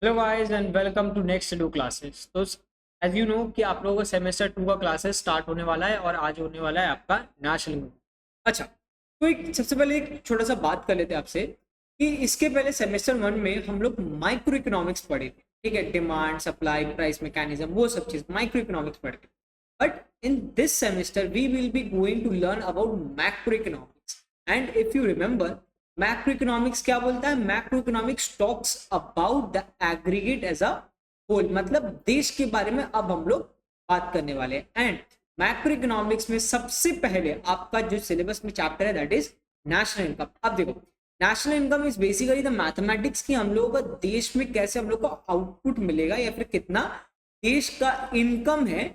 Hello guys and welcome to next do classes. तो as you know कि आप लोगों का सेमेस्टर 2 का क्लासेस स्टार्ट होने वाला है और आज होने वाला है आपका नेशनल मूव। अच्छा, तो एक सबसे पहले एक छोटा सा बात कर लेते हैं आपसे कि इसके पहले सेमेस्टर 1 में हम लोग माइक्रो इकोनॉमिक्स पढ़े थे। ठीक है, डिमांड सप्लाई प्राइस मैकेनिज्म वो सब चीज माइक्रो इकोनॉमिक्स पढ़े थे। But in this semester we will be going to learn about macroeconomics. And if you remember, macroeconomics क्या बोलता है? Macroeconomics talks about the aggregate as a whole, मतलब देश के बारे में अब हम लोग बात करने वाले हैं। एंड मैक्रो इकोनॉमिक्स में सबसे पहले आपका जो सिलेबस में चैप्टर है दैट इज नेशनल इनकम। अब देखो, national income is basically the mathematics की हम लोगों का देश में कैसे हम लोग को आउटपुट मिलेगा या फिर कितना देश का इनकम है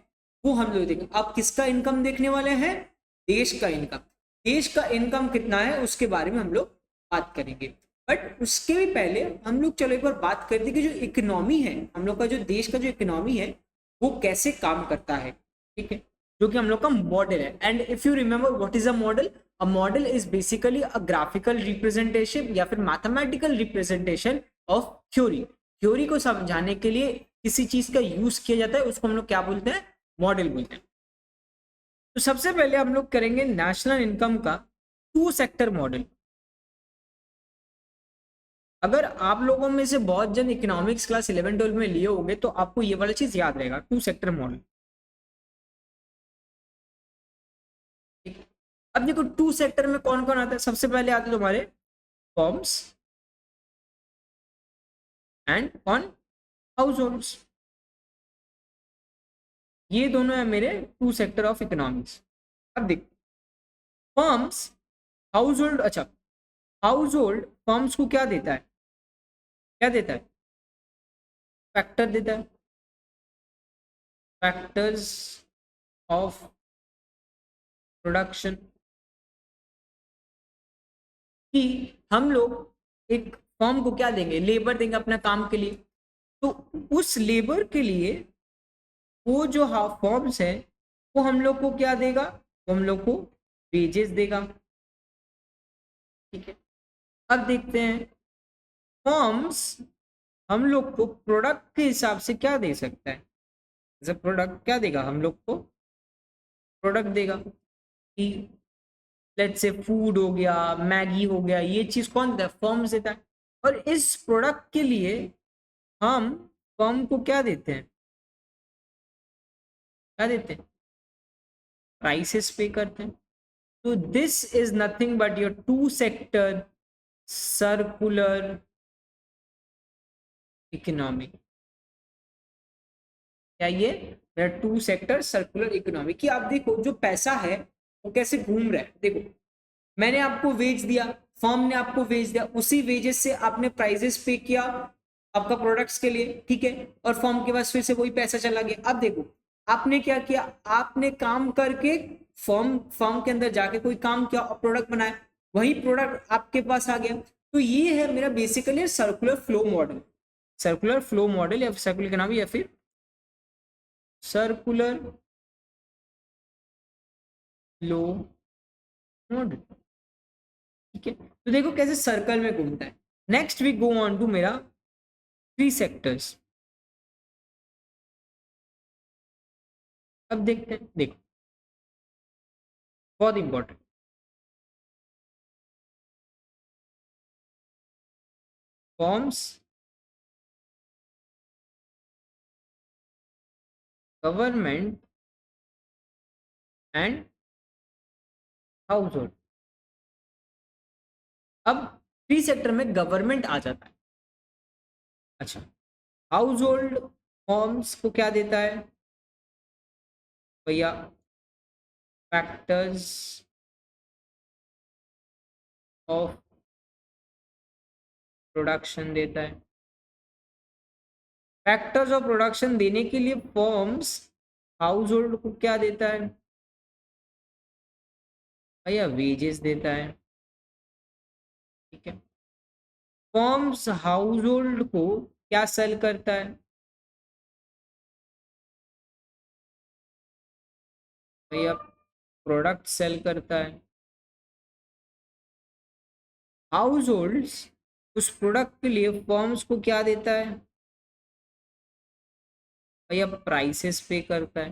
वो हम लोग देखेंगे। अब किसका इनकम देखने वाले हैं? देश का इनकम। देश का इनकम कितना है उसके बारे में हम लोग बात करेंगे। बट उसके भी पहले हम लोग चलो एक बार बात करते हैं कि जो इकोनॉमी है हम लोग का, जो देश का जो इकोनॉमी है वो कैसे काम करता है। ठीक है, जो कि हम लोग का मॉडल है। And if you remember what is a model is basically a graphical representation या फिर mathematical representation of theory. Theory को समझाने के लिए किसी चीज का यूज किया जाता है, उसको हम लोग क्या बोलते हैं? मॉडल बोलते हैं। तो सबसे पहले हम लोग करेंगे नेशनल इनकम का टू सेक्टर मॉडल। अगर आप लोगों में से बहुत जन इकोनॉमिक्स क्लास 11 12 में लिए होंगे तो आपको ये वाला चीज याद रहेगा, टू सेक्टर मॉडल। अब देखो टू सेक्टर में कौन कौन आता है। सबसे पहले आते हैं तुम्हारे forms and on house holds. ये दोनों है मेरे टू सेक्टर ऑफ इकोनॉमिक्स। अब देखो फॉर्म्स, हाउस होल्ड। अच्छा, हाउस होल्ड फॉर्म्स को क्या देता है? क्या देता है? फैक्टर देता है, फैक्टर्स ऑफ प्रोडक्शन। कि हम लोग एक फॉर्म को क्या देंगे? लेबर देंगे अपना काम के लिए। तो उस लेबर के लिए वो जो फॉर्म्स है वो हम लोग को क्या देगा? वो हम लोग को वेजेस देगा। ठीक है, अब देखते हैं फॉर्म्स हम लोग को प्रोडक्ट के हिसाब से क्या दे सकता है। जैसे प्रोडक्ट क्या देगा हम लोग को? प्रोडक्ट देगा कि लेट्स से फूड हो गया, मैगी हो गया, ये चीज कौन देता है? फॉर्म्स देता है। और इस प्रोडक्ट के लिए हम फर्म को क्या देते हैं? क्या देते हैं? प्राइसेस पे करते हैं। तो this is nothing but your two sector circular economy. क्या ये मेरा टू सेक्टर सर्कुलर इकोनॉमी? कि आप देखो जो पैसा है वो कैसे घूम रहा है। देखो, मैंने आपको वेज दिया, फर्म ने आपको वेज दिया, उसी वेजेस से आपने प्राइजेस पे किया आपका प्रोडक्ट्स के लिए। ठीक है, और फर्म के पास फिर से वही पैसा चला गया। अब देखो आपने क्या किया, आपने काम करके फर्म फर्म के अंदर जाके कोई काम किया और प्रोडक्ट बनाया, वही प्रोडक्ट आपके पास आ गया। तो ये है मेरा basically circular flow model. Circular flow model या सर्कुलर इकोनॉमी या फिर सर्कुलर फ्लो मॉडल। ठीक है, तो देखो कैसे सर्कल में घूमता है। Next we go on to मेरा थ्री सेक्टर्स। अब देखते हैं, देखो बहुत important. Firms, government and household. अब थ्री सेक्टर में गवर्नमेंट आ जाता है। अच्छा, हाउस होल्ड फॉर्म्स को क्या देता है भैया? फैक्टर्स ऑफ प्रोडक्शन देता है। फैक्टर्स ऑफ प्रोडक्शन देने के लिए फॉर्म्स हाउस होल्ड को क्या देता है भैया? वेजेस देता है। ठीक है, फॉर्म्स हाउस होल्ड को क्या सेल करता है भैया? प्रोडक्ट सेल करता है। हाउस होल्ड्स उस प्रोडक्ट के लिए फर्म्स को क्या देता है? भैया प्राइसेस पे करता है,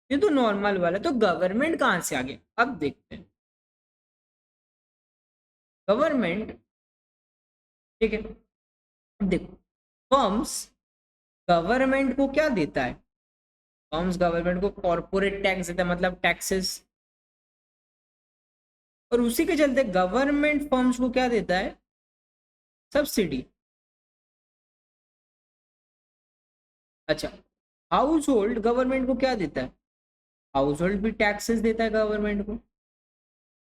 ये तो नॉर्मल वाला। तो गवर्नमेंट कहाँ से आ गया, अब देखते हैं। गवर्नमेंट, ठीक है, अब देखो, फर्म्स गवर्नमेंट को क्या देता है, फर्म्स गवर्नमेंट को कॉर्पोरेट टैक्स देता है, मतलब टैक्सेस। और उसी के चलते गवर्नमेंट फर्म्स को क्या देता है, सब्सिडी। अच्छा, हाउस होल्ड गवर्नमेंट को क्या देता है, हाउस होल्ड भी टैक्सेस देता है गवर्नमेंट को।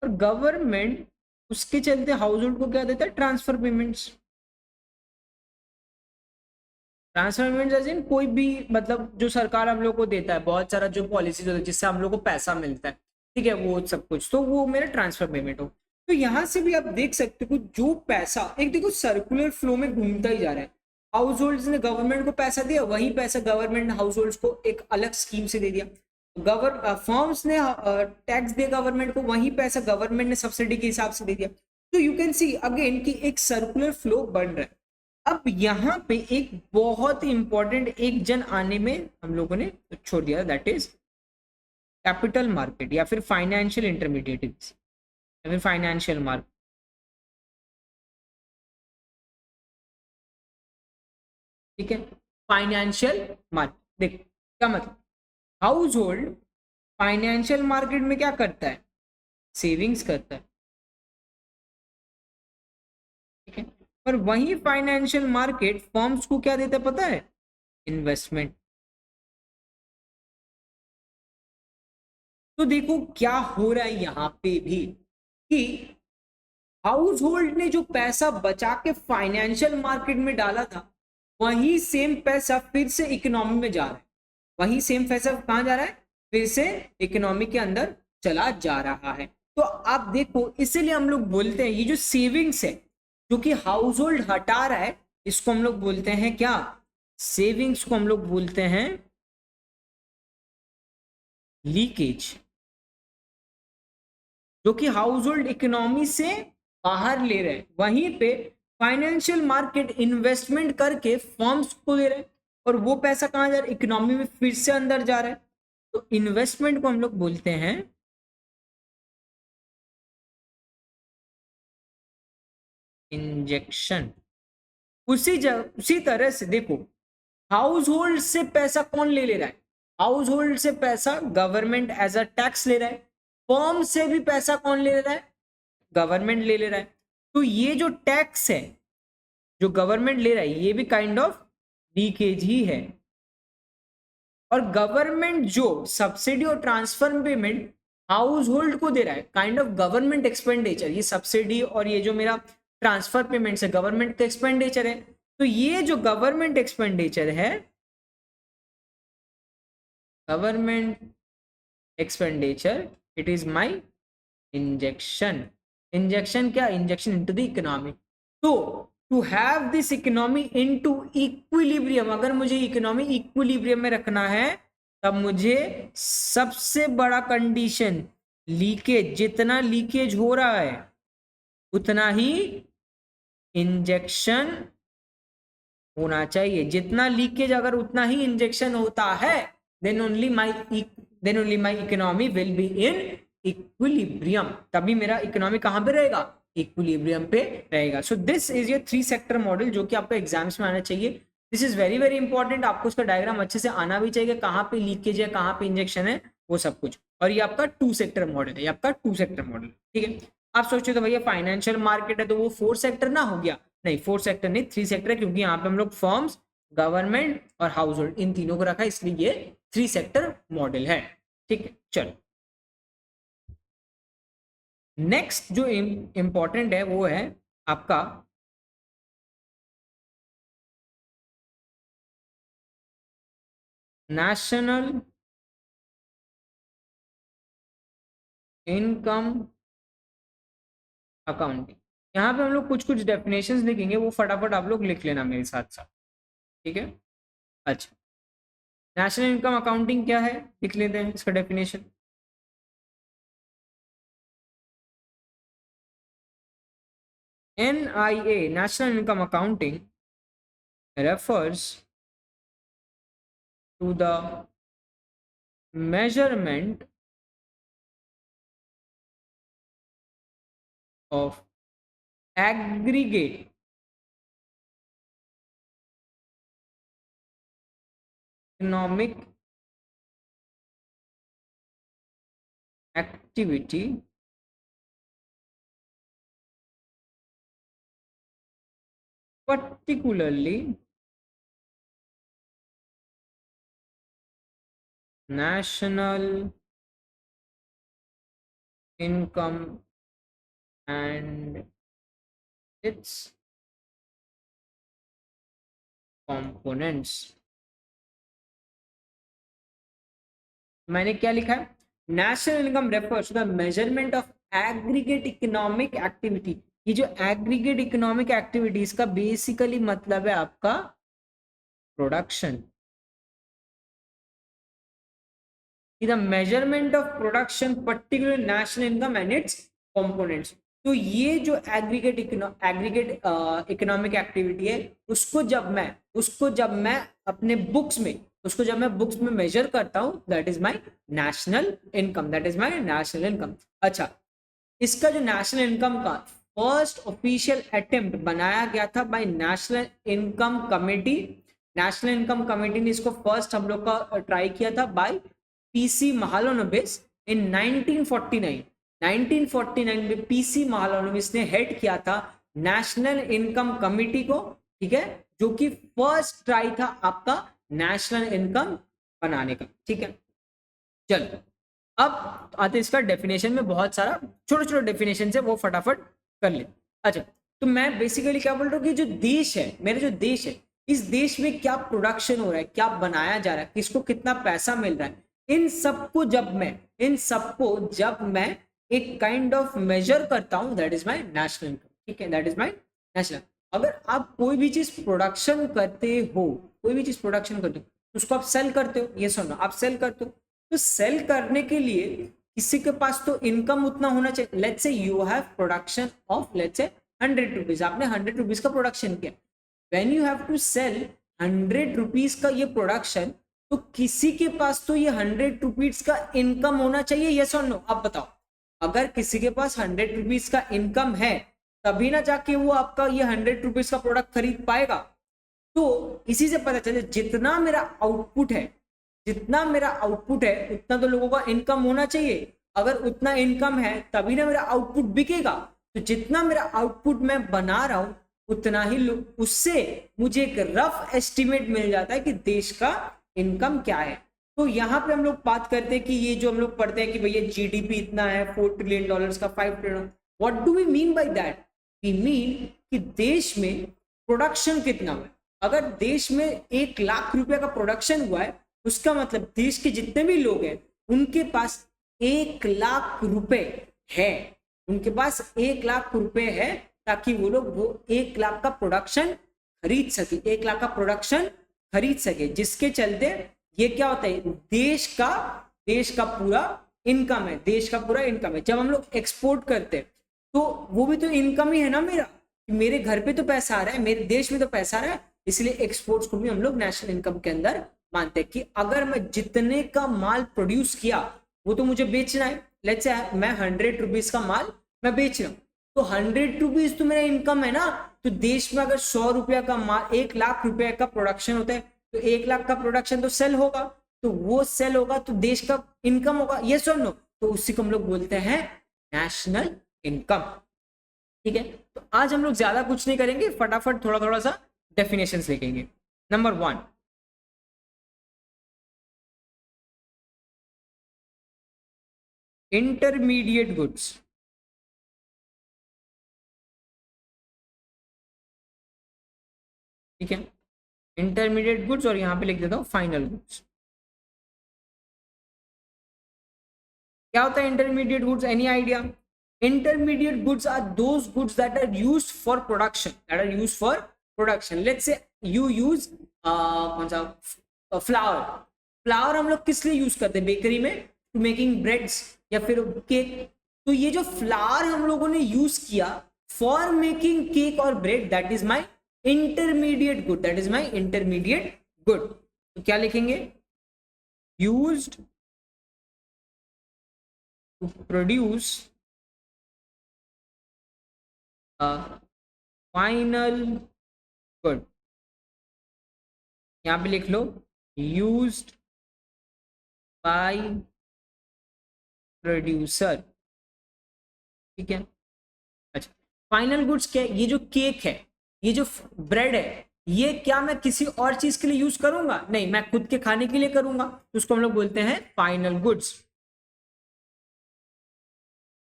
और गवर्नमेंट उसके चलते हाउस होल्ड को क्या देता है, transfer payments. Transfer payments as in कोई भी, मतलब जो सरकार हम लोग को देता है, बहुत सारा जो पॉलिसीज होता है जिससे हम लोग को पैसा मिलता है, ठीक है, वो सब कुछ, तो वो मेरा ट्रांसफर पेमेंट हो। तो यहाँ से भी आप देख सकते हो जो पैसा एक देखो सर्कुलर फ्लो में घूमता ही जा रहा है। हाउस होल्ड्स ने गवर्नमेंट को पैसा दिया, वही पैसा गवर्नमेंट ने हाउस होल्ड्स को एक अलग स्कीम से दे दिया। फर्म्स ने टैक्स दिया गवर्नमेंट को, वही पैसा गवर्नमेंट ने सब्सिडी के हिसाब से दे दिया। तो यू कैन सी अगेन कि एक सर्कुलर फ्लो बन रहा है। अब यहाँ पे एक बहुत ही इंपॉर्टेंट एक जन आने में हम लोगों ने छोड़ दिया, दैट इज कैपिटल मार्केट या फिर फाइनेंशियल इंटरमीडिएट्स या फिर फाइनेंशियल मार्केट। ठीक है, फाइनेंशियल मार्केट, देख क्या मतलब, हाउस होल्ड फाइनेंशियल मार्केट में क्या करता है, सेविंग्स करता है, ठीक है। पर वही फाइनेंशियल मार्केट फर्म्स को क्या देता है पता है, इन्वेस्टमेंट। तो देखो क्या हो रहा है यहाँ पे भी कि हाउस होल्ड ने जो पैसा बचा के फाइनेंशियल मार्केट में डाला था, वही सेम पैसा फिर से इकोनॉमी में जा रहा है। वही सेम पैसा कहाँ जा रहा है, फिर से इकोनॉमी के अंदर चला जा रहा है। तो आप देखो, इसीलिए हम लोग बोलते हैं ये जो सेविंग्स है जो कि हाउस होल्ड हटा रहा है, इसको हम लोग बोलते हैं क्या, सेविंग्स को हम लोग बोलते हैं लीकेज। जो कि हाउस होल्ड इकोनॉमी से बाहर ले रहे हैं, वहीं पे फाइनेंशियल मार्केट इन्वेस्टमेंट करके फर्म्स को दे रहे हैं, और वो पैसा कहाँ जा रहा है, इकोनॉमी में फिर से अंदर जा रहा है। तो इन्वेस्टमेंट को हम लोग बोलते हैं इंजेक्शन। उसी तरह से देखो, हाउस होल्ड से पैसा कौन ले रहा है, हाउस होल्ड से पैसा गवर्नमेंट एज अ टैक्स ले रहा है। फर्म से भी पैसा कौन ले रहा है, गवर्नमेंट ले रहा है। तो ये जो टैक्स है जो गवर्नमेंट ले रहा है, ये भी काइंड ऑफ लीकेज ही है। और गवर्नमेंट जो सब्सिडी और ट्रांसफर पेमेंट हाउस होल्ड को दे रहा है, काइंड ऑफ गवर्नमेंट एक्सपेंडिचर। ये सब्सिडी और ये जो मेरा ट्रांसफर पेमेंट है गवर्नमेंट का एक्सपेंडिचर है। तो ये जो गवर्नमेंट एक्सपेंडिचर है, government expenditure, it is my injection. Injection क्या, इंजेक्शन इनटू द इकोनॉमी। तो to have this economy into equilibrium, अगर मुझे इकोनॉमी इक्विलिब्रियम में रखना है, तब मुझे सबसे बड़ा कंडीशन लीकेज, जितना लीकेज हो रहा है उतना ही इंजेक्शन होना चाहिए। जितना लीकेज अगर उतना ही इंजेक्शन होता है, then only my economy will be in equilibrium. तभी मेरा इकोनॉमी कहां पे रहेगा, इक्विलिब्रियम पे रहेगा। So this is your 3 sector model, जो कि आपको एग्जाम्स में आना चाहिए। This is very very important, आपको उसका डायग्राम अच्छे से आना भी चाहिए, कहाँ पे लीकेज है, कहाँ पे इंजेक्शन है, वो सब कुछ। और ये आपका 2 सेक्टर मॉडल है, ये आपका 2 सेक्टर मॉडल, ठीक है। आप सोचते हो तो भैया फाइनेंशियल मार्केट है तो वो 4 सेक्टर ना हो गया, नहीं 4 सेक्टर नहीं 3 सेक्टर है, क्योंकि यहाँ पे हम लोग फर्म्स, गवर्नमेंट और हाउस होल्ड इन तीनों को रखा है, इसलिए ये 3 सेक्टर मॉडल है, ठीक है। चलो नेक्स्ट जो इंपॉर्टेंट है वो है आपका नेशनल इनकम अकाउंटिंग। यहाँ पे हम लोग कुछ कुछ डेफिनेशंस लिखेंगे, वो फटाफट आप लोग लिख लेना मेरे साथ साथ, ठीक है। अच्छा, नेशनल इनकम अकाउंटिंग क्या है, लिख लेते हैं इसका definition. NIA, National Income Accounting, refers to the measurement of aggregate economic activity particularly national income and its components। मैंने क्या लिखा है? National income refers to the measurement of aggregate economic activity. ये जो एग्रीगेट इकोनॉमिक एक्टिविटीज का basically मतलब है आपका production. The measurement of production particular national income and its components. तो ये जो एग्रीगेट इकोनॉमिक एक्टिविटी है उसको जब मैं अपने बुक्स में मेजर करता हूं, that is my national income. अच्छा, इसका जो नेशनल इनकम का फर्स्ट ऑफिशियल अटेम्प्ट बनाया गया था by national income committee. National income committee ने इसको फर्स्ट हम लोग का ट्राई किया था बाय पीसी महालनोबिस इन 1949। 1949 में पीसी महालनोबिस ने हेड किया था नेशनल इनकम कमेटी को, ठीक है, जो कि फर्स्ट ट्राई था आपका नेशनल इनकम बनाने का, ठीक है। चलो अब आते इसका डेफिनेशन में, बहुत सारा छोटे छोटे डेफिनेशन है वो फटाफट कर ले। अच्छा, तो मैं बेसिकली क्या बोल रहा हूँ कि जो देश है, मेरा जो देश है, इस देश में क्या प्रोडक्शन हो रहा है, क्या बनाया जा रहा है, किसको कितना पैसा मिल रहा है, इन सबको जब मैं एक काइंड ऑफ मेजर करता हूं, that is my national income, ठीक है, दैट इज माय नेशनल। अगर आप कोई भी चीज प्रोडक्शन करते हो तो उसको आप सेल करते हो, ये सुनो, आप सेल करते हो, तो सेल करने के लिए किसी के पास तो इनकम उतना होना चाहिए। Let's say you have production of let's say 100 rupees, आपने 100 रुपीज का प्रोडक्शन किया। When you have to sell 100 rupees का ये प्रोडक्शन, तो किसी के पास तो ये 100 रुपीज का इनकम होना चाहिए, यस और नो? आप बताओ, अगर किसी के पास 100 रुपीज का इनकम है तभी ना जाके वो आपका ये 100 रुपीज का प्रोडक्ट खरीद पाएगा। तो इसी से पता चले जितना मेरा आउटपुट है उतना तो लोगों का इनकम होना चाहिए। अगर उतना इनकम है तभी ना मेरा आउटपुट बिकेगा। तो जितना मेरा आउटपुट मैं बना रहा हूं उतना ही उससे मुझे एक रफ एस्टिमेट मिल जाता है कि देश का इनकम क्या है। तो यहाँ पे हम लोग बात करते हैं कि ये जो हम लोग पढ़ते हैं कि भैया जीडीपी इतना है, $4 ट्रिलियन का, 5 trillion, what do we mean by that? We mean कि देश में प्रोडक्शन कितना हुआ है। अगर देश में 1 लाख रुपए का प्रोडक्शन हुआ है, उसका मतलब देश के जितने भी लोग हैं उनके पास 1 लाख रुपए है, उनके पास 1 लाख रुपए है, ताकि वो लोग वो 1 लाख का प्रोडक्शन खरीद सके, 1 लाख का प्रोडक्शन खरीद सके, जिसके चलते ये क्या होता है, देश का पूरा इनकम है। जब हम लोग एक्सपोर्ट करते हैं तो वो भी तो इनकम ही है ना मेरा, मेरे घर पे तो पैसा आ रहा है, मेरे देश में तो पैसा आ रहा है, इसलिए एक्सपोर्ट्स को भी हम लोग नेशनल इनकम के अंदर मानते हैं कि अगर मैं जितने का माल प्रोड्यूस किया वो तो मुझे बेचना है। लेट्स से मैं 100 रुपीज का माल मैं बेच रहा हूँ, तो 100 रुपीज तो मेरा इनकम है ना। तो देश में अगर 100 रुपया का माल, 1 लाख रुपए का प्रोडक्शन होता है, तो 1 लाख का प्रोडक्शन तो सेल होगा, तो वो सेल होगा तो देश का इनकम होगा, ये सुन लो, तो उसी को हम लोग बोलते हैं नेशनल इनकम, ठीक है। तो आज हम लोग ज्यादा कुछ नहीं करेंगे, फटाफट थोड़ा थोड़ा सा डेफिनेशंस लिखेंगे। नंबर 1, इंटरमीडिएट गुड्स, ठीक है, इंटरमीडिएट गुड्स, और यहां पे लिख देता हूं फाइनल गुड्स। क्या होता है intermediate goods? Any idea? Intermediate goods are those goods that are used for production. Let's say you use कौन सा फ्लावर हम लोग किस लिए यूज करते हैं बेकरी में? टू मेकिंग ब्रेड्स या फिर केक। तो ये जो फ्लावर हम लोगों ने यूज किया फॉर मेकिंग केक और bread, that is my intermediate good, तो क्या लिखेंगे? Used to produce a final good. यहाँ पे लिख लो यूज्ड बाय प्रोड्यूसर, ठीक है। अच्छा, फाइनल गुड्स क्या है? ये जो केक है, ये जो ब्रेड है, ये क्या मैं किसी और चीज के लिए यूज करूंगा? नहीं, मैं खुद के खाने के लिए करूंगा, तो उसको हम लोग बोलते हैं final goods.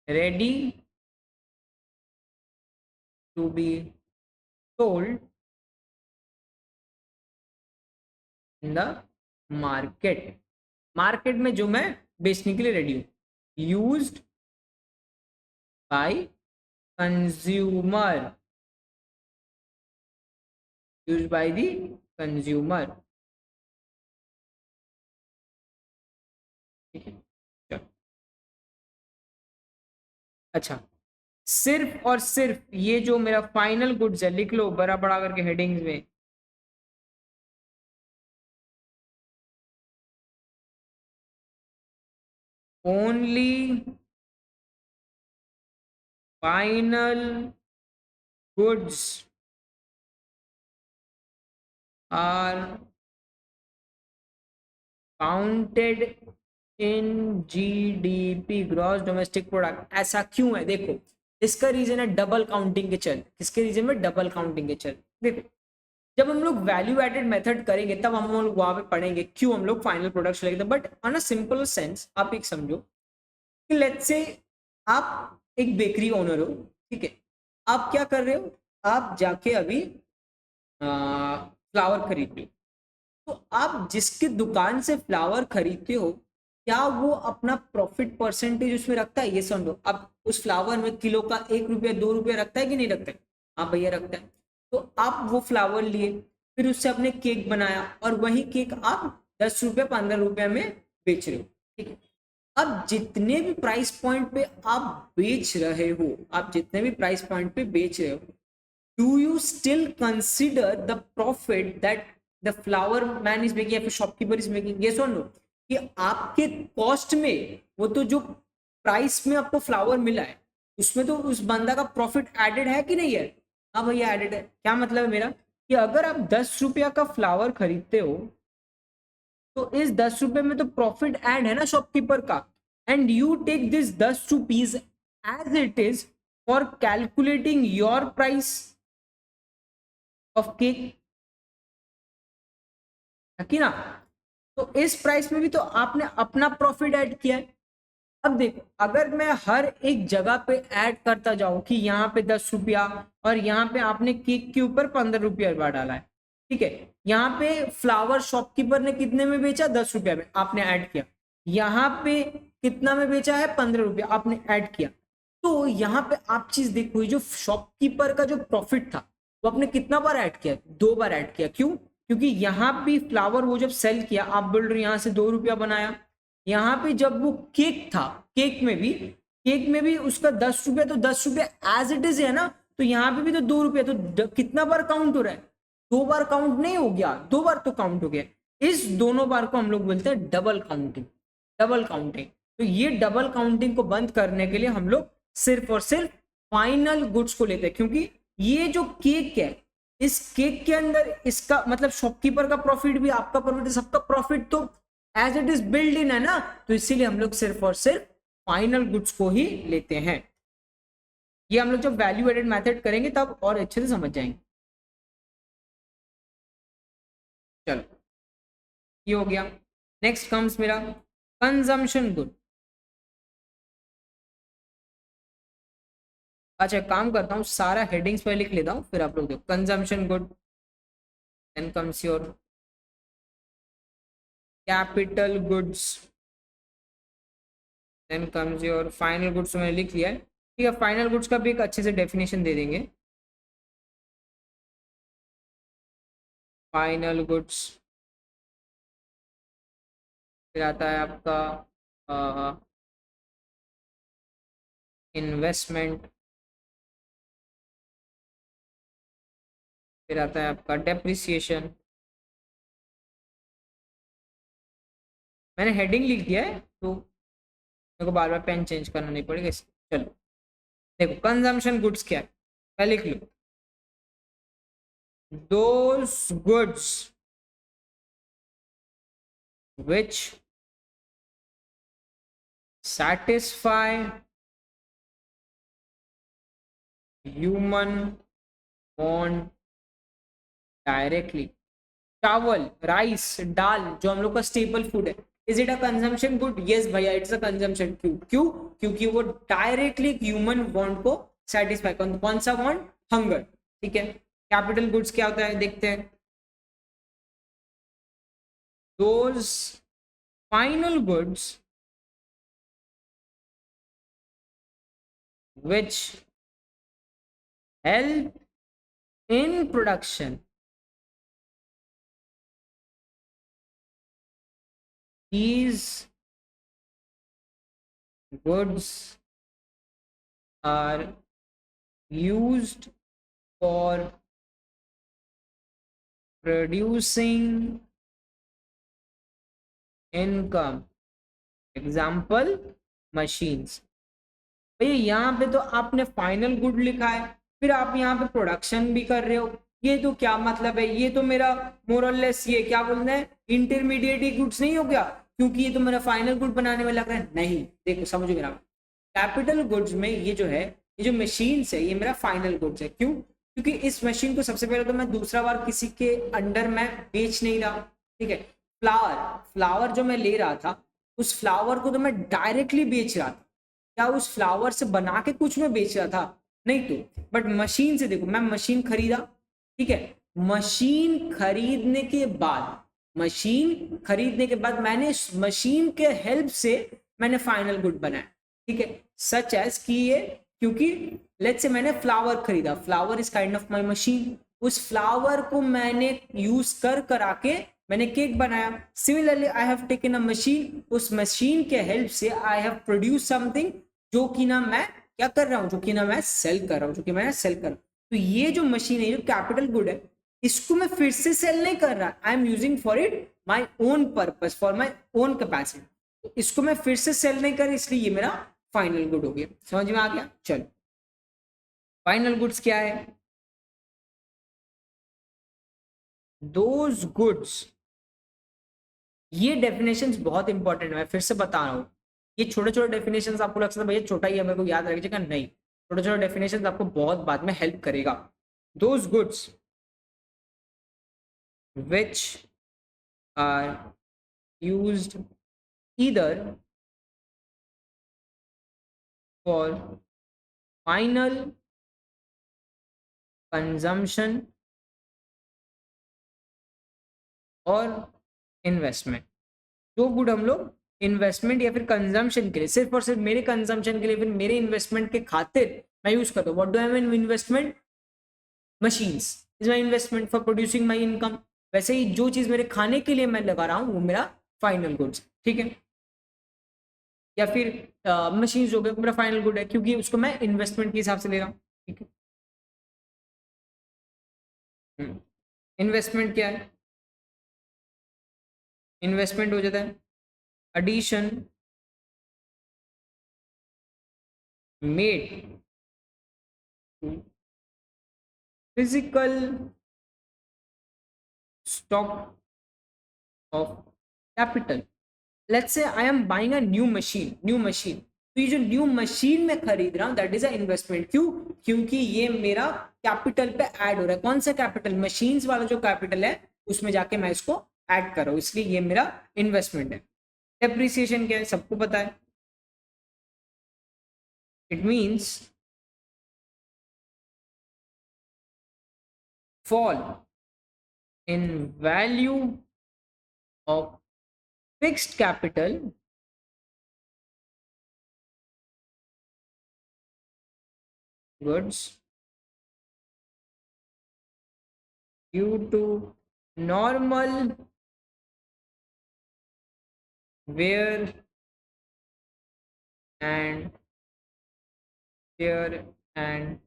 Ready to be sold in the market, market में जो मैं बेचने के लिए रेडी हूं। Used by consumer, used by the consumer, ठीक है। चलो, अच्छा, सिर्फ और सिर्फ ये जो मेरा फाइनल गुड्स है, लिख लो बड़ा बड़ा करके हेडिंग्स में, only final goods are counted in GDP, gross domestic product. ऐसा क्यों है? देखो, इसका रीजन है डबल काउंटिंग के चल। किसके रीजन में? डबल काउंटिंग के चल। देखो, जब हम लोग वैल्यू एडेड मेथड करेंगे तब हम लोग वहां पे पढ़ेंगे क्यों हम लोग फाइनल प्रोडक्ट्स लिखते हैं। But on a simple sense आप एक समझो कि लेट्स से आप एक बेकरी ओनर हो, ठीक है। आप क्या कर रहे हो? आप जाके अभी फ्लावर खरीद रहे हो। तो आप जिसकी दुकान से फ्लावर खरीदते हो, क्या वो अपना प्रॉफिट परसेंटेज उसमें रखता है? ये समझो, अब उस फ्लावर में किलो का 1 रुपया 2 रुपया रखता है कि नहीं रखता है? हाँ भैया, रखता है। तो आप वो फ्लावर लिए, फिर उससे आपने केक बनाया, और वही केक आप 10 रुपया 15 रुपया में बेच रहे हो, ठीक है। अब जितने भी प्राइस पॉइंट पे आप बेच रहे हो, आप जितने भी प्राइस पॉइंट पे बेच रहे हो, do you still consider the profit that the flower man is making या फिर शॉपकीपर इज मेकिंग? ये सुन लो कि आपके कॉस्ट में, वो तो जो प्राइस में आपको फ्लावर मिला है उसमें तो उस बंदा का प्रॉफिट एडेड है कि नहीं है? हाँ भैया, एडेड है। क्या मतलब है मेरा? कि अगर आप 10 रुपया का फ्लावर खरीदते हो, तो इस 10 रुपए में तो प्रॉफिट ऐड है ना शॉपकीपर का, and you take this 10 rupees as it is for calculating your price of cake, है कि ना? तो इस प्राइस में भी तो आपने अपना प्रॉफिट ऐड किया है। अब देखो, अगर मैं हर एक जगह पे ऐड करता जाऊं कि यहाँ पे 10 रुपया, और यहाँ पे आपने केक के ऊपर 15 रुपया डाला है, ठीक है। यहाँ पे फ्लावर शॉपकीपर ने कितने में बेचा? 10 रुपया में, आपने ऐड किया। यहाँ पे कितना में बेचा है? 15 रुपया, आपने ऐड किया। तो यहाँ पे आप चीज देखो, जो शॉपकीपर का जो प्रॉफिट था वो आपने कितना बार ऐड किया? 2 बार ऐड किया। क्यों? क्योंकि यहाँ भी फ्लावर वो जब सेल किया, आप बोल रहे हो यहाँ से 2 रुपया बनाया। यहाँ पे जब वो केक था, केक में भी उसका 10 रुपया, तो 10 रुपया एज इट इज है ना, तो यहाँ पे भी तो 2 रुपया, तो कितना बार काउंट हो रहा है? 2 बार काउंट नहीं हो गया, 2 बार तो काउंट हो गया। इस दोनों बार को हम लोग बोलते हैं डबल काउंटिंग। डबल काउंटिंग, तो ये डबल काउंटिंग को बंद करने के लिए हम लोग सिर्फ और सिर्फ फाइनल गुड्स को लेते हैं। क्योंकि ये जो केक है, इस केक के अंदर इसका मतलब शॉपकीपर का प्रॉफिट भी, आपका प्रॉफिट, सबका प्रॉफिट तो as it is build in है ना। तो इसीलिए हम लोग सिर्फ और सिर्फ फाइनल गुड्स को ही लेते हैं। ये हम लोग जब वैल्यू एडेड मेथड करेंगे तब और अच्छे से समझ जाएंगे। चलो, ये हो गया। नेक्स्ट कम्स मेरा कंजम्पशन गुड। अच्छा, काम करता हूँ, सारा हेडिंग्स पे लिख लेता हूँ, फिर आप लोग देखो। Consumption good, then comes your capital goods, then comes your final goods. मैंने लिख लिया है, ठीक है। फाइनल गुड्स का भी एक अच्छे से डेफिनेशन दे देंगे। फाइनल गुड्स, फिर आता है आपका इन्वेस्टमेंट, फिर आता है आपका डेप्रिसिएशन, मैंने हेडिंग लिख दिया है तो मेरे को बार बार पेन चेंज करना नहीं पड़ेगा चलो देखो कंजम्पशन गुड्स क्या है, मैं लिख लू those goods which satisfy human want directly. चावल, राइस, दाल जो हम लोग का स्टेपल फूड है, is it a consumption good? Yes भैया, इट्स अ कंजम्पशन। क्यों क्यों? क्योंकि वो डायरेक्टली ह्यूमन वांट को सेटिस्फाई, कौन सा वांट? हंगर। ठीक है। कैपिटल गुड्स क्या होता है देखते हैं। Those final goods which help in production these goods are used for producing income, example machines। भैया यहाँ पे तो आपने फाइनल गुड लिखा है, फिर आप यहाँ पे प्रोडक्शन भी कर रहे हो, ये तो क्या मतलब है? ये तो मेरा मोरलेस ये क्या बोलते हैं, इंटरमीडिएट गुड्स नहीं हो गया? क्योंकि ये तो मेरा फाइनल गुड बनाने में लग रहा है। नहीं, देखो समझो मेरा, कैपिटल गुड्स में ये जो है, ये जो मशीन है, ये मेरा फाइनल गुड्स है। क्यों? क्योंकि इस मशीन को सबसे पहले तो मैं दूसरा बार किसी के अंडर में बेच नहीं रहा। ठीक है। फ्लावर, फ्लावर जो मैं ले रहा था, उस फ्लावर को तो मैं डायरेक्टली बेच रहा था, क्या उस फ्लावर से बना के कुछ में बेच रहा था? नहीं तो। बट मशीन से देखो, मैं मशीन खरीदा, ठीक है, मशीन खरीदने के बाद, मशीन खरीदने के बाद मैंने इस मशीन के हेल्प से मैंने फाइनल गुड बनाया। ठीक है। सच एज कि ये, क्योंकि लेट्स से मैंने फ्लावर खरीदा, flower is kind of my machine, उस फ्लावर को मैंने यूज कर आके मैंने केक बनाया। Similarly I have taken a machine, उस मशीन के हेल्प से आई हैव प्रोड्यूस समथिंग, जो कि ना मैं क्या कर रहा हूं, जो कि ना मैं सेल कर रहा हूं, जो कि मैं सेल कर रहा हूं। तो ये जो मशीन है, जो कैपिटल गुड है, इसको मैं फिर से सेल नहीं कर रहा, I am using for it my own purpose, for my own capacity. इसको मैं फिर से सेल नहीं कर, इसलिए ये मेरा फाइनल गुड हो गया। समझ में आ गया? चलो, फाइनल गुड्स क्या है? दोज गुड्स, ये डेफिनेशंस बहुत इंपॉर्टेंट है, मैं फिर से बता रहा हूँ। ये छोटे छोटे डेफिनेशंस आपको लग सकता है भैया छोटा ही है, मेरे को याद रखिएगा, नहीं, छोटे छोटे डेफिनेशंस आपको बहुत बाद में हेल्प करेगा। Those goods which are used either for final consumption और इन्वेस्टमेंट। जो गुड हम लोग इन्वेस्टमेंट या फिर कंजम्पशन के लिए, सिर्फ और सिर्फ मेरे कंजम्पशन के लिए, फिर मेरे इन्वेस्टमेंट के खातिर मैं यूज करता हूँ। What do I mean investment? Machines is my investment for producing my income. वैसे ही जो चीज मेरे खाने के लिए मैं लगा रहा हूँ, वो मेरा फाइनल गुड्स। ठीक है। या फिर मशीन हो गया, मेरा फाइनल गुड है, क्योंकि उसको मैं इन्वेस्टमेंट के हिसाब से ले रहा हूँ। ठीक है। इन्वेस्टमेंट क्या है? इन्वेस्टमेंट हो जाता है addition made to physical stock of capital. Let's say I am buying a new machine, new machine, तो ये जो न्यू मशीन में खरीद रहा हूं, दैट इज अ इन्वेस्टमेंट। क्यों? क्योंकि ये मेरा कैपिटल पे ऐड हो रहा है। कौन सा कैपिटल? मशीन्स वाला जो कैपिटल है, उसमें जाके मैं इसको ऐड कर रहा हूं, इसलिए ये मेरा इन्वेस्टमेंट है। डेप्रिसिएशन क्या है? सबको पता है। It means fall in value of fixed capital goods due to normal wear and tear and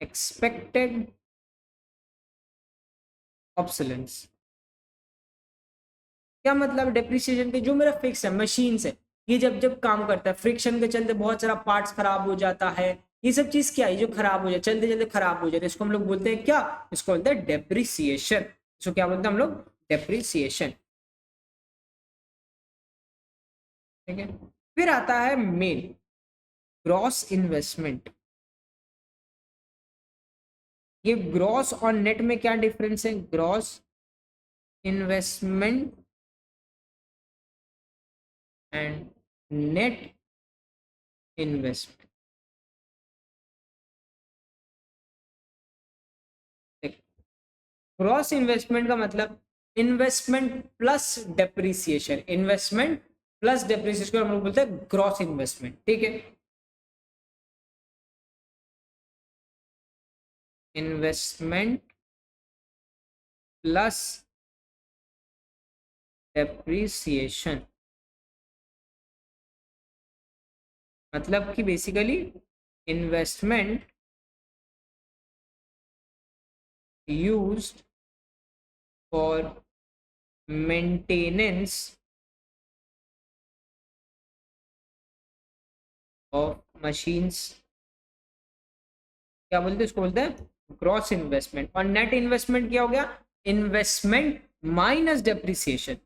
expected obsolescence। क्या मतलब डेप्रिसिएशन के, जो मेरा फिक्स है मशीन से, ये जब जब काम करता है फ्रिक्शन के चलते बहुत सारा पार्ट्स खराब हो जाता है, ये सब चीज क्या है जो खराब हो जाए, चलते चलते खराब हो जाते हैं, इसको हम लोग बोलते हैं क्या, इसको बोलते हैं डेप्रिसिएशन। इसको क्या बोलते हैं हम लोग, डेप्रिसिएशन। ठीक है, फिर आता है मेन ग्रॉस इन्वेस्टमेंट। ये ग्रॉस और नेट में क्या डिफरेंस है, gross investment and net investment. Gross investment का मतलब investment plus depreciation, investment plus depreciation हम लोग बोलते हैं ग्रॉस इन्वेस्टमेंट। ठीक है, इन्वेस्टमेंट प्लस डेप्रिसिएशन, मतलब कि basically investment used for maintenance of machines, क्या बोलते हैं इसको, बोलते हैं ग्रॉस इन्वेस्टमेंट। और नेट इन्वेस्टमेंट क्या हो गया, investment minus depreciation.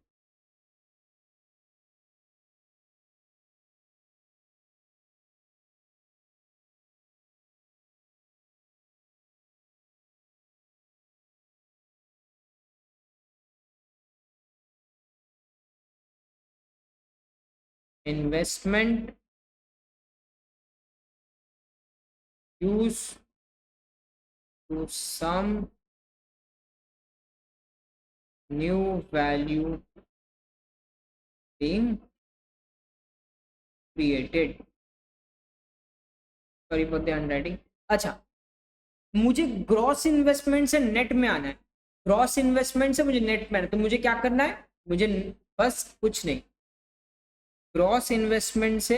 Investment used to some new value being created, sorry for the handwriting. अच्छा, मुझे ग्रॉस इन्वेस्टमेंट से नेट में आना है, ग्रॉस इन्वेस्टमेंट से मुझे नेट में आना है, तो मुझे क्या करना है, मुझे बस कुछ नहीं, ग्रॉस इन्वेस्टमेंट से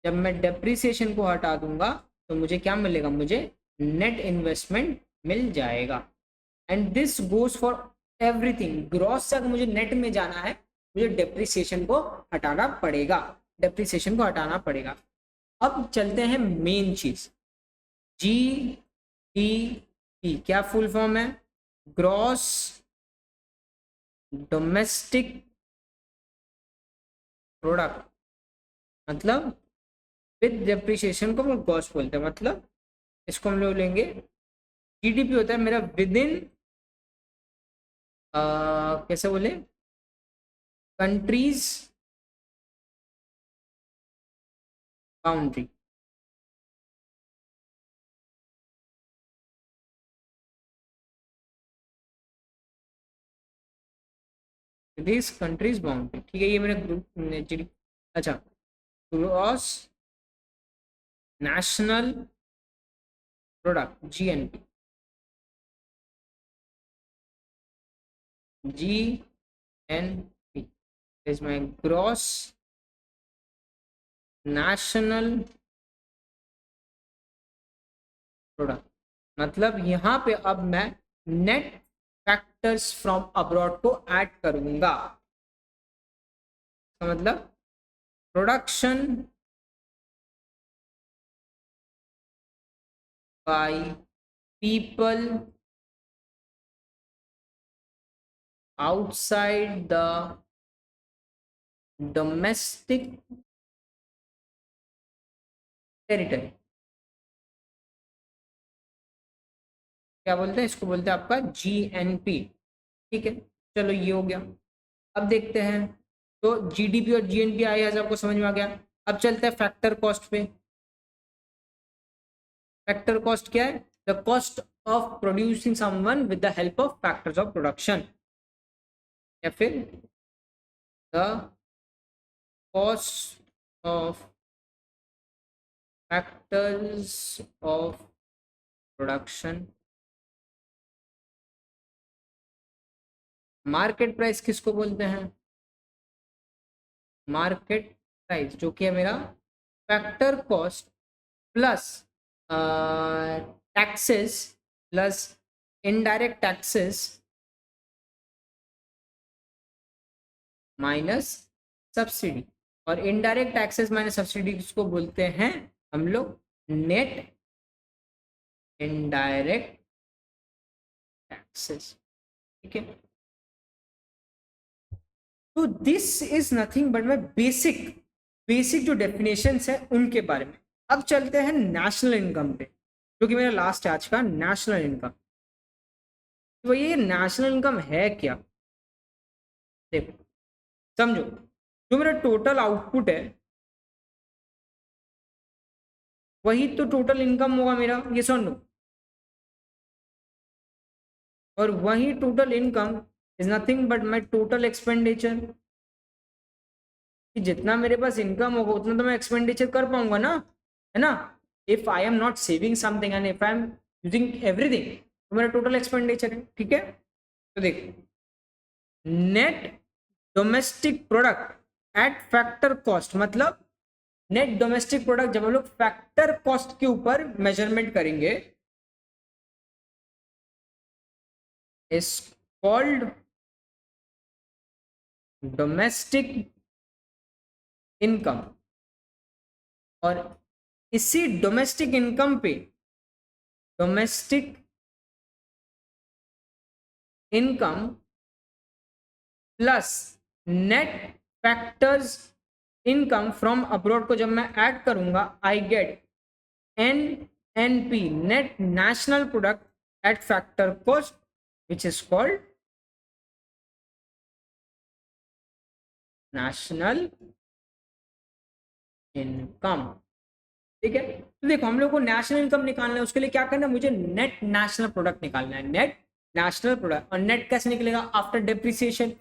जब मैं डेप्रिसिएशन को हटा दूंगा तो मुझे क्या मिलेगा, मुझे नेट इन्वेस्टमेंट मिल जाएगा। And this goes for everything, gross से अगर मुझे नेट में जाना है मुझे डेप्रिसिएशन को हटाना पड़ेगा, डेप्रिसिएशन को हटाना पड़ेगा। अब चलते हैं मेन चीज, जी डी पी क्या फुल फॉर्म है, ग्रॉस डोमेस्टिक प्रोडक्ट, मतलब विद डेप्रिसिएशन को हम लोग ग्रॉस बोलते हैं, मतलब इसको हम लोग लेंगे, जीडीपी होता है मेरा विद इन, कैसे बोले, countries boundary. This countries boundary, ठीक है, ये मेरा ग्रुप। अच्छा, gross national product GNP, GNP is my gross national product. मतलब यहाँ पे अब मैं नेट फैक्टर्स फ्रॉम अब्रॉड को ऐड करूंगा, तो मतलब production by people outside the domestic territory, क्या बोलते हैं इसको, बोलते हैं आपका जीएनपी। ठीक है, चलो ये हो गया। अब देखते हैं, तो जीडीपी और जीएनपी आई है, आपको समझ में आ गया। अब चलते हैं फैक्टर कॉस्ट पे। फैक्टर कॉस्ट क्या है, the cost of producing someone with the help of factors of production, या फिर the cost of factors of production. Market price किसको बोलते हैं, मार्केट प्राइस जो कि है मेरा factor cost plus taxes plus indirect taxes minus subsidy, और इनडायरेक्ट टैक्सेस माइनस सब्सिडी किसको बोलते हैं हम लोग, नेट इनडायरेक्ट टैक्सेस। ठीक है, तो this is nothing but my basic basic जो डेफिनेशंस है उनके बारे में। अब चलते हैं नेशनल इनकम पे, जो कि मेरा लास्ट है आज का, नेशनल इनकम। तो ये नेशनल इनकम है क्या, देखो समझो, जो मेरा टोटल आउटपुट है वही तो टोटल इनकम होगा मेरा, ये सुन लो, और वही total income is nothing but my total expenditure. जितना मेरे पास इनकम होगा उतना तो मैं एक्सपेंडिचर कर पाऊंगा ना, है ना। If I am not saving something and if I am using everything, तो मेरा टोटल एक्सपेंडिचर है। ठीक है, तो देखो net domestic product at factor cost, मतलब नेट डोमेस्टिक प्रोडक्ट जब हम लोग फैक्टर कॉस्ट के ऊपर मेजरमेंट करेंगे इज कॉल्ड डोमेस्टिक इनकम। और इसी डोमेस्टिक इनकम पे domestic income plus net factors income from abroad को जब मैं ऐड करूंगा, I get NNP, net national product at factor cost, which is called national income. ठीक है, तो देखो हम लोग को नेशनल इनकम निकालना है, उसके लिए क्या करना है, मुझे नेट नेशनल प्रोडक्ट निकालना है, नेट नेशनल प्रोडक्ट। और नेट कैसे निकलेगा, आफ्टर डेप्रिसिएशन।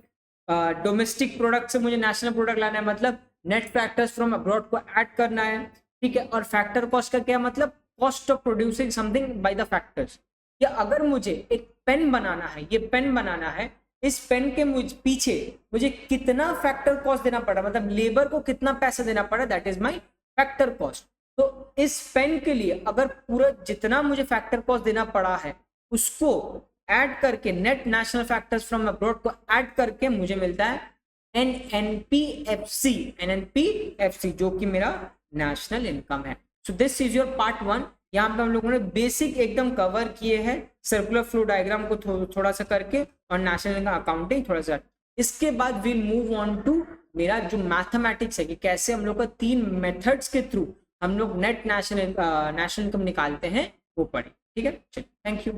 डोमेस्टिक प्रोडक्ट से मुझे नेशनल प्रोडक्ट लाना है, मतलब नेट फैक्टर्स फ्रॉम अब्रॉड को ऐड करना है। ठीक है, और फैक्टर कॉस्ट का क्या मतलब, cost of producing something by the factors. या अगर मुझे एक पेन बनाना है, ये पेन बनाना है, इस पेन के पीछे मुझे कितना फैक्टर कॉस्ट देना पड़ा, मतलब लेबर को कितना पैसा देना पड़ा, that is my factor cost. तो इस पेन के लिए अगर पूरा जितना मुझे फैक्टर कॉस्ट देना पड़ा है उसको ऐड करके, net national factors from abroad को ऐड करके मुझे मिलता है NNPFC, NNPFC जो कि मेरा नेशनल इनकम है। सो दिस इज योर पार्ट 1। यहाँ पे हम लोगों ने बेसिक एकदम कवर किए हैं, सर्कुलर फ्लो डायग्राम को थोड़ा सा करके, और नेशनल इनकम अकाउंटिंग थोड़ा सा। इसके बाद विल मूव ऑन टू मेरा जो मैथमेटिक्स है कि कैसे हम लोग का 3 मेथड्स के थ्रू हम लोग नेट नेशनल इनकम निकालते हैं, वो पढ़े। ठीक है, चलिए, थैंक यू।